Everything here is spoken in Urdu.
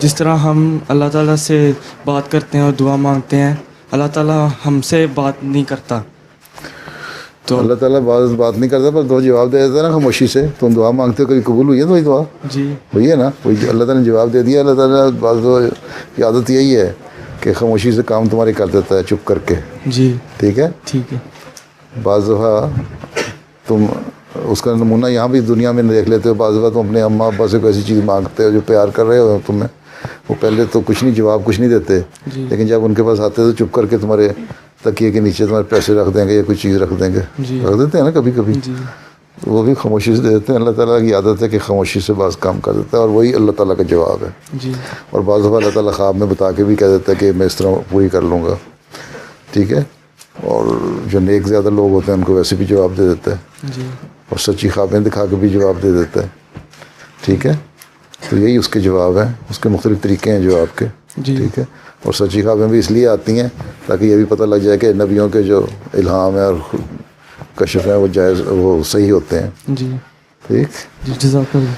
جس طرح ہم اللہ تعالیٰ سے بات کرتے ہیں اور دعا مانگتے ہیں، اللہ تعالیٰ ہم سے بات نہیں کرتا. تو اللہ تعالیٰ بات نہیں کرتا پر دعا جواب دے دیتا ہے نا خاموشی سے. تم دعا مانگتے ہو کبھی قبول ہوئی ہے تمہاری دعا؟ جی ہوئی ہے نا. وہی اللہ تعالیٰ نے جواب دے دیا. اللہ تعالیٰ بعض کی عادت یہی ہے کہ خاموشی سے کام تمہارے کر دیتا ہے چپ کر کے. جی ٹھیک ہے. ٹھیک ہے. بعض دفعہ تم اس کا نمونہ یہاں بھی دنیا میں دیکھ لیتے ہو. بعض دفعہ تم اپنے اماں ابا سے کوئی ایسی چیز مانگتے ہو جو پیار کر رہے ہو تمہیں، وہ پہلے تو کچھ نہیں، جواب کچھ نہیں دیتے، جی لیکن جب ان کے پاس آتے تو چپ کر کے تمہارے تکیے کے نیچے تمہارے پیسے رکھ دیں گے یا کوئی چیز رکھ دیں گے. جی رکھ دیتے ہیں نا کبھی کبھی. جی وہ بھی خاموشی سے دے دیتے ہیں. اللہ تعالیٰ کی عادت ہے کہ خاموشی سے بعض کام کر دیتا ہے اور وہی اللہ تعالیٰ کا جواب ہے. جی اور بعض دفعہ اللہ تعالیٰ خواب میں بتا کے بھی کہہ دیتا ہے کہ میں اس طرح پوری کر لوں گا. ٹھیک ہے. اور جو نیک زیادہ لوگ ہوتے ہیں ان کو ویسے بھی جواب دے دیتا ہے جی اور سچی خوابیں دکھا کے بھی جواب دے دیتا ہے. ٹھیک ہے. تو یہی اس کے جواب ہیں. اس کے مختلف طریقے ہیں جواب کے. جی ٹھیک ہے. اور سچی خوابیں بھی اس لیے آتی ہیں تاکہ یہ بھی پتہ لگ جائے کہ نبیوں کے جو الہام ہے اور کشف ہیں وہ جائز، وہ صحیح ہوتے ہیں. جی ٹھیک. جی جزاک اللہ.